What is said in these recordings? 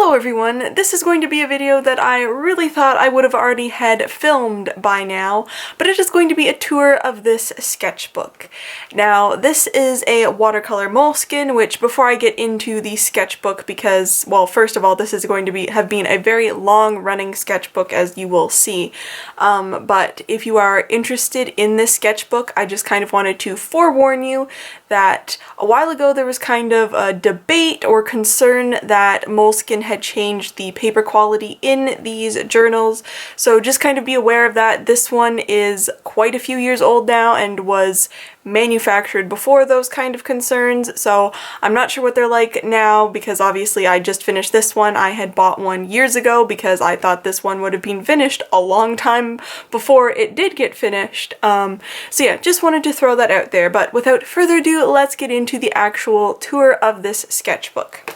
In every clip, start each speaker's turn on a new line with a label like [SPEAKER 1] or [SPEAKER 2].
[SPEAKER 1] Hello everyone, this is going to be a video that I really thought I would have already had filmed by now, but it is going to be a tour of this sketchbook. Now, this is a watercolor moleskin, which before I get into the sketchbook, because, well, first of all, this is going to have been a very long-running sketchbook, as you will see, but if you are interested in this sketchbook, I just kind of wanted to forewarn you that a while ago there was kind of a debate or concern that moleskin had changed the paper quality in these journals, so just kind of be aware of that. This one is quite a few years old now and was manufactured before those kind of concerns, so I'm not sure what they're like now because obviously I just finished this one. I had bought one years ago because I thought this one would have been finished a long time before it did get finished. So yeah, just wanted to throw that out there, but without further ado, let's get into the actual tour of this sketchbook.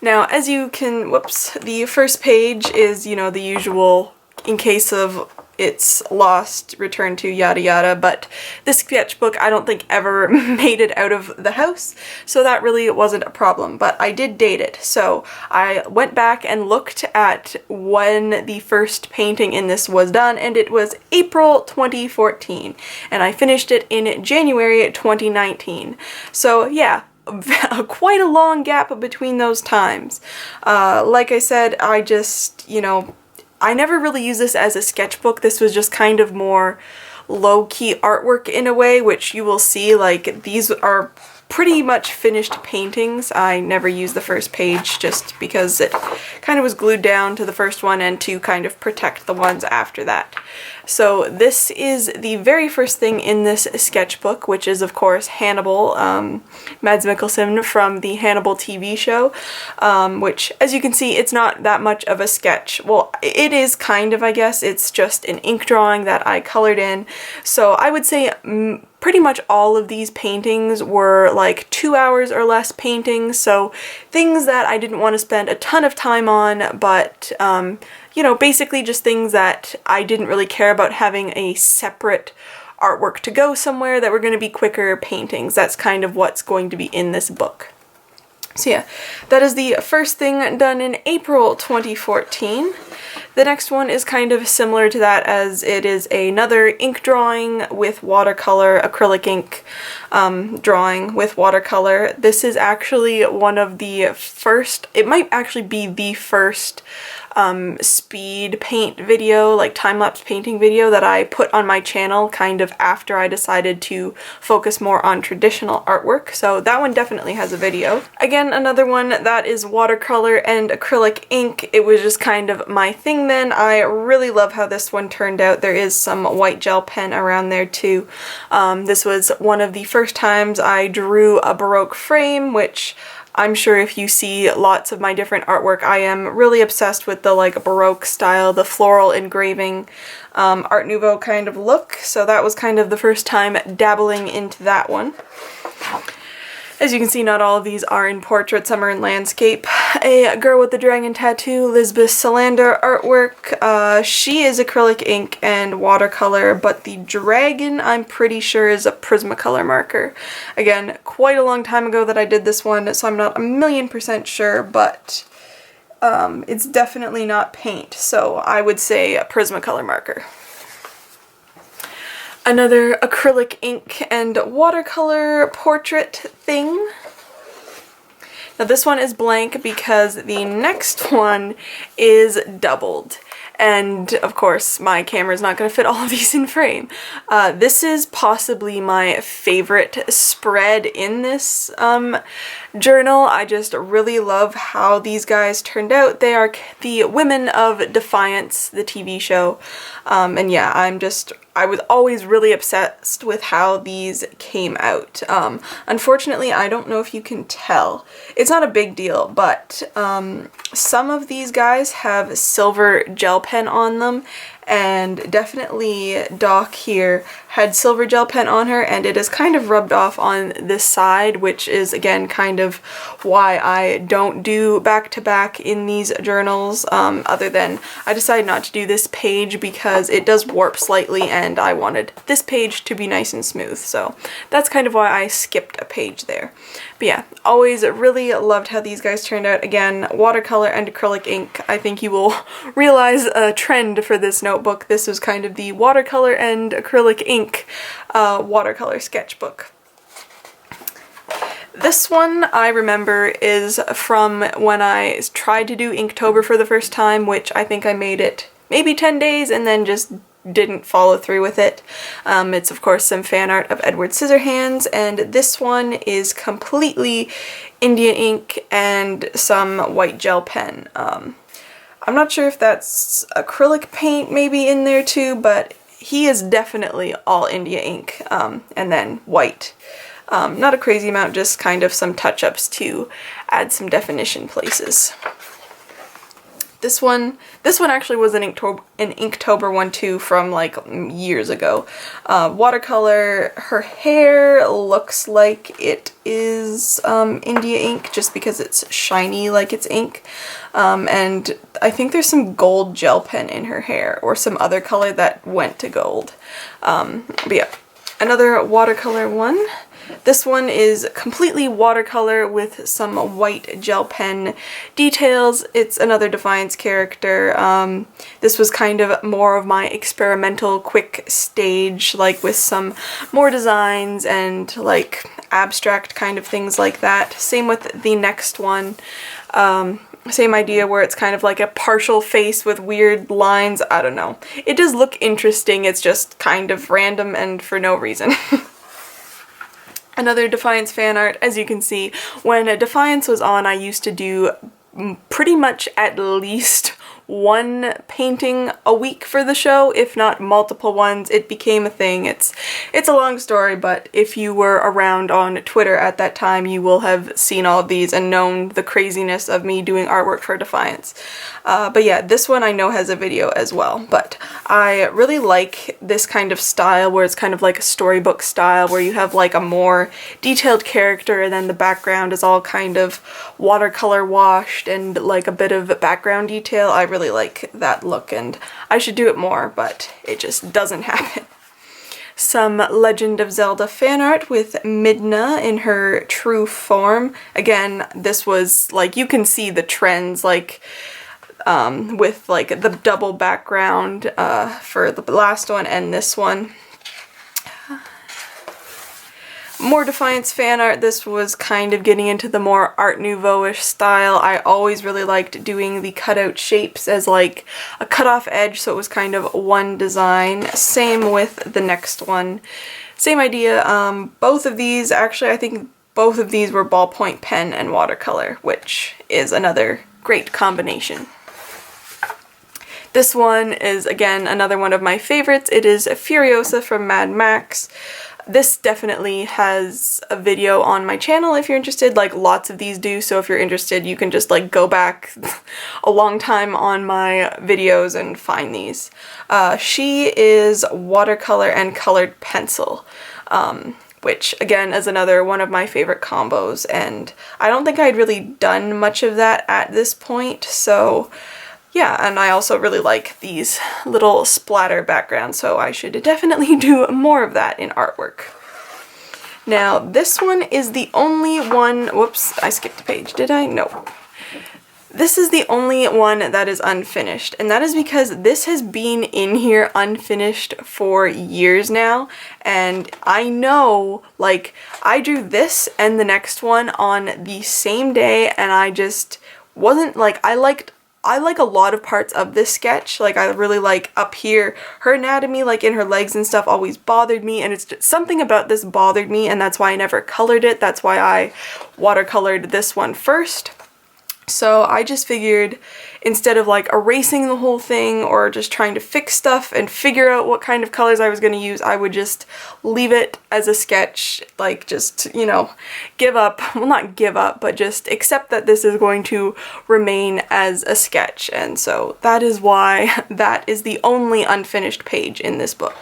[SPEAKER 1] Now, as you can, the first page is, you know, the usual, in case of it's lost, return to, yada yada, but this sketchbook I don't think ever made it out of the house, so that really wasn't a problem, but I did date it. So I went back and looked at when the first painting in this was done, and it was April 2014, and I finished it in January 2019. So yeah, quite a long gap between those times. Like I said, I just, you know, I never really used this as a sketchbook. This was just kind of more low-key artwork in a way, which you will see, like, these are pretty much finished paintings. I never used the first page just because it kind of was glued down to the first one and to kind of protect the ones after that. So this is the very first thing in this sketchbook, which is of course Hannibal, Mads Mikkelsen from the Hannibal TV show, which, as you can see, it's not that much of a sketch. Well, it is kind of, I guess. It's just an ink drawing that I colored in. So I would say pretty much all of these paintings were like 2 hours or less paintings, so things that I didn't want to spend a ton of time on, but you know, basically just things that I didn't really care about having a separate artwork to go somewhere, that were going to be quicker paintings. That's kind of what's going to be in this book. So yeah, that is the first thing done in April 2014. The next one is kind of similar to that, as it is another ink drawing with watercolor, acrylic ink drawing with watercolor. This is actually one of the first, it might actually be the first speed paint video, like time-lapse painting video, that I put on my channel kind of after I decided to focus more on traditional artwork, so that one definitely has a video. Again, another one that is watercolor and acrylic ink. It was just kind of my thing then. I really love how this one turned out. There is some white gel pen around there too. This was one of the first times I drew a Baroque frame, which I'm sure if you see lots of my different artwork, I am really obsessed with the like Baroque style, the floral engraving, Art Nouveau kind of look, so that was kind of the first time dabbling into that one. As you can see, not all of these are in portrait, some are in landscape. A Girl with the Dragon Tattoo, Lisbeth Salander artwork. She is acrylic ink and watercolor, but the dragon, I'm pretty sure, is a Prismacolor marker. Again, quite a long time ago that I did this one, so I'm not 1,000,000% sure, but it's definitely not paint, so I would say a Prismacolor marker. Another acrylic ink and watercolor portrait thing. Now this one is blank because the next one is doubled. And of course my camera is not going to fit all of these in frame. This is possibly my favorite spread in this journal. I just really love how these guys turned out. They are the Women of Defiance, the TV show. And yeah, I was always really obsessed with how these came out. Unfortunately, I don't know if you can tell. It's not a big deal, but some of these guys have silver gel pen on them, and definitely Doc here had silver gel pen on her, and it is kind of rubbed off on this side, which is again kind of why I don't do back-to-back in these journals, other than I decided not to do this page because it does warp slightly and I wanted this page to be nice and smooth, so that's kind of why I skipped a page there. But yeah, always really loved how these guys turned out. Again, watercolor and acrylic ink. I think you will realize a trend for this notebook. This was kind of the watercolor and acrylic ink watercolor sketchbook. This one I remember is from when I tried to do Inktober for the first time, which I think I made it maybe 10 days and then just didn't follow through with it. It's of course some fan art of Edward Scissorhands, and this one is completely India ink and some white gel pen. I'm not sure if that's acrylic paint maybe in there too, but he is definitely all India ink, and then white. Not a crazy amount, just kind of some touch-ups to add some definition places. This one actually was an Inktober one too, from like years ago. Watercolor. Her hair looks like it is India ink just because it's shiny like it's ink. And I think there's some gold gel pen in her hair or some other color that went to gold. But yeah, another watercolor one. This one is completely watercolor with some white gel pen details. It's another Defiance character. This was kind of more of my experimental quick stage, like with some more designs and like abstract kind of things like that. Same with the next one. Same idea where it's kind of like a partial face with weird lines. I don't know. It does look interesting, it's just kind of random and for no reason. Another Defiance fan art. As you can see, when Defiance was on, I used to do pretty much at least one painting a week for the show, if not multiple ones. It became a thing. It's a long story, but if you were around on Twitter at that time, you will have seen all of these and known the craziness of me doing artwork for Defiance. But yeah, this one I know has a video as well, but I really like this kind of style where it's kind of like a storybook style where you have like a more detailed character and then the background is all kind of watercolor washed and like a bit of background detail. I really like that look and I should do it more, but it just doesn't happen. Some Legend of Zelda fan art with Midna in her true form. Again, this was like, you can see the trends like with like the double background for the last one and this one. More Defiance fan art. This was kind of getting into the more Art Nouveau-ish style. I always really liked doing the cutout shapes as like a cut-off edge, so it was kind of one design. Same with the next one. Same idea. Both of these, actually, I think both of these were ballpoint pen and watercolor, which is another great combination. This one is, again, another one of my favorites. It is Furiosa from Mad Max. This definitely has a video on my channel if you're interested, like lots of these do, so if you're interested you can just like go back a long time on my videos and find these. She is watercolor and colored pencil, which again is another one of my favorite combos, and I don't think I'd really done much of that at this point, so yeah, and I also really like these little splatter backgrounds, so I should definitely do more of that in artwork. Now, this one is the only one, whoops, I skipped a page, did I? No. This is the only one that is unfinished, and that is because this has been in here unfinished for years now, and I know, like, I drew this and the next one on the same day, and I just wasn't, like, I like a lot of parts of this sketch. Like, I really like up here, her anatomy, like in her legs and stuff, always bothered me, and it's just something about this bothered me, and that's why I never colored it. That's why I watercolored this one first. So I just figured instead of like erasing the whole thing or just trying to fix stuff and figure out what kind of colors I was going to use, I would just leave it as a sketch, like just, you know, give up, well not give up, but just accept that this is going to remain as a sketch. And so that is why that is the only unfinished page in this book.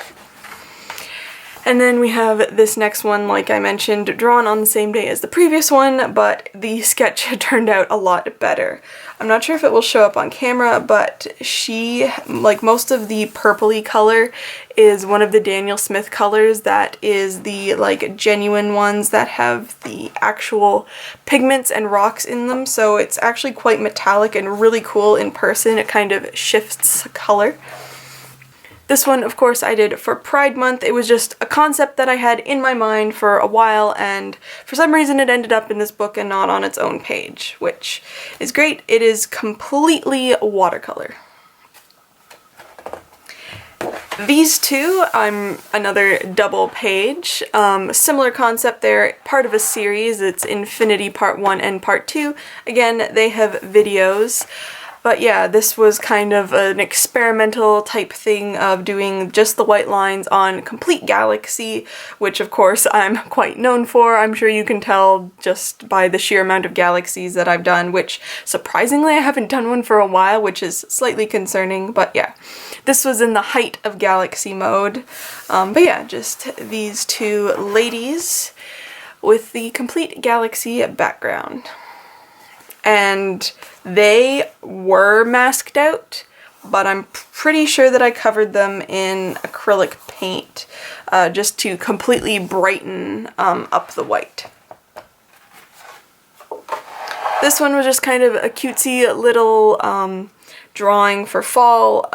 [SPEAKER 1] And then we have this next one, like I mentioned, drawn on the same day as the previous one, but the sketch turned out a lot better. I'm not sure if it will show up on camera, but she, like most of the purpley color is one of the Daniel Smith colors that is the like genuine ones that have the actual pigments and rocks in them, so it's actually quite metallic and really cool in person. It kind of shifts color. This one, of course, I did for Pride Month. It was just a concept that I had in my mind for a while, and for some reason it ended up in this book and not on its own page, which is great. It is completely watercolor. These two, another double page. Similar concept there, part of a series. It's Infinity Part 1 and Part 2. Again, they have videos. But yeah, this was kind of an experimental type thing of doing just the white lines on complete galaxy, which of course I'm quite known for. I'm sure you can tell just by the sheer amount of galaxies that I've done, which surprisingly I haven't done one for a while, which is slightly concerning, but yeah. This was in the height of galaxy mode. But yeah, just these two ladies with the complete galaxy background. And they were masked out, but I'm pretty sure that I covered them in acrylic paint just to completely brighten up the white. This one was just kind of a cutesy little drawing for fall.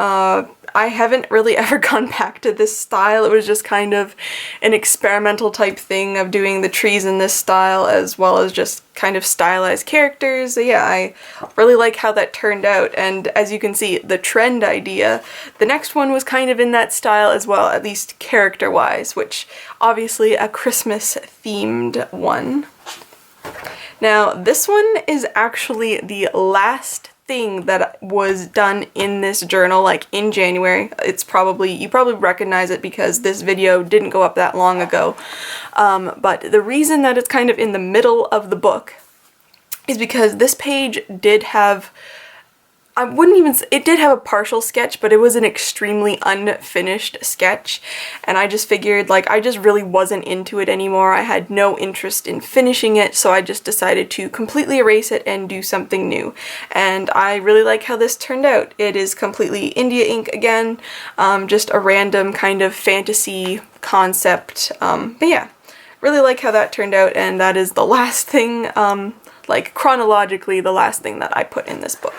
[SPEAKER 1] I haven't really ever gone back to this style. It was just kind of an experimental type thing of doing the trees in this style as well as just kind of stylized characters. So yeah, I really like how that turned out, and as you can see, the trend idea, the next one was kind of in that style as well, at least character-wise, which obviously a Christmas themed one. Now this one is actually the last thing that was done in this journal, like in January. It's probably, you probably recognize it because this video didn't go up that long ago. But the reason that it's kind of in the middle of the book is because this page did have, it did have a partial sketch, but it was an extremely unfinished sketch, and I just figured, like, I just really wasn't into it anymore. I had no interest in finishing it, so I just decided to completely erase it and do something new. And I really like how this turned out. It is completely India ink again, just a random kind of fantasy concept, but yeah, really like how that turned out, and that is the last thing, like chronologically, the last thing that I put in this book.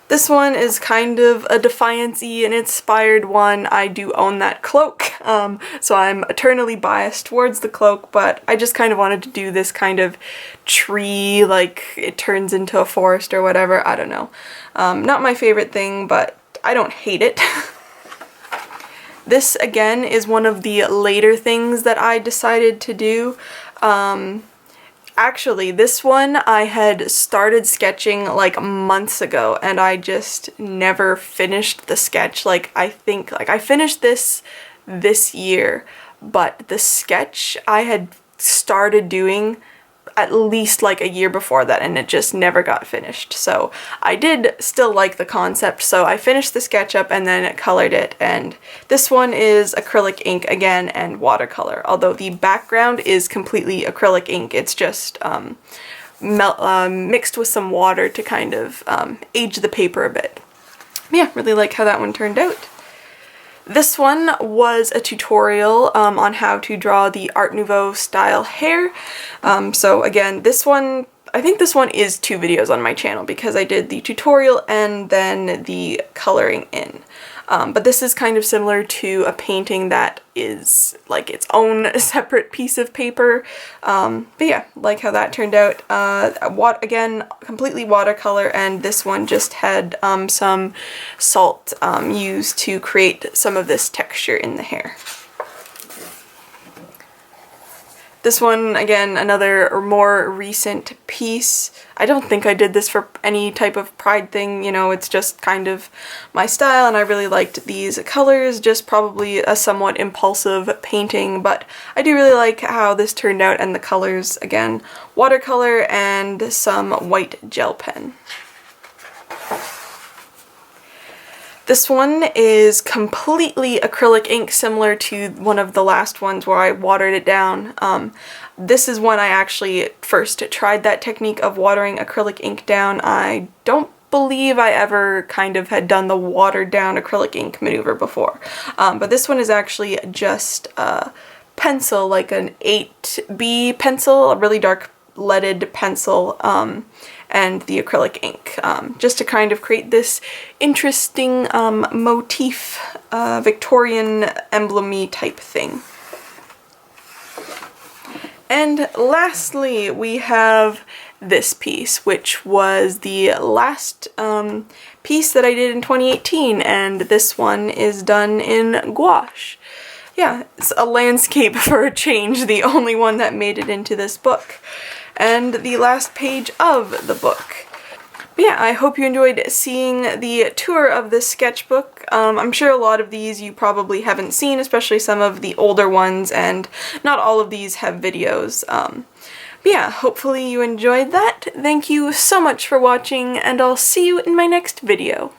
[SPEAKER 1] This one is kind of a Defiance-y and inspired one. I do own that cloak, so I'm eternally biased towards the cloak, but I just kind of wanted to do this kind of tree, like it turns into a forest or whatever, I don't know. Not my favorite thing, but I don't hate it. This, again, is one of the later things that I decided to do. Actually, this one I had started sketching like months ago, and I just never finished the sketch. Like, I think, like, I finished this year, but the sketch I had started doing at least like a year before that, and it just never got finished. So I did still like the concept, so I finished the sketch up and then colored it, and this one is acrylic ink again and watercolor, although the background is completely acrylic ink. It's just mixed with some water to kind of age the paper a bit. Yeah, really like how that one turned out. This one was a tutorial on how to draw the Art Nouveau style hair. So again, this one, I think this one is 2 videos on my channel because I did the tutorial and then the coloring in. But this is kind of similar to a painting that is like its own separate piece of paper. But yeah, like how that turned out. Again, completely watercolor, and this one just had some salt used to create some of this texture in the hair. This one, again, another more recent piece. I don't think I did this for any type of pride thing, you know, it's just kind of my style, and I really liked these colors, just probably a somewhat impulsive painting, but I do really like how this turned out, and the colors, again, watercolor and some white gel pen. This one is completely acrylic ink, similar to one of the last ones where I watered it down. This is when I actually first tried that technique of watering acrylic ink down. I don't believe I ever kind of had done the watered down acrylic ink maneuver before. But this one is actually just a pencil, like an 8B pencil, a really dark leaded pencil, and the acrylic ink, just to kind of create this interesting motif, Victorian emblem-y type thing. And lastly, we have this piece, which was the last piece that I did in 2018, and this one is done in gouache. Yeah, it's a landscape for a change, the only one that made it into this book, and the last page of the book. But yeah, I hope you enjoyed seeing the tour of this sketchbook. I'm sure a lot of these you probably haven't seen, especially some of the older ones, and not all of these have videos. But yeah, hopefully you enjoyed that. Thank you so much for watching, and I'll see you in my next video.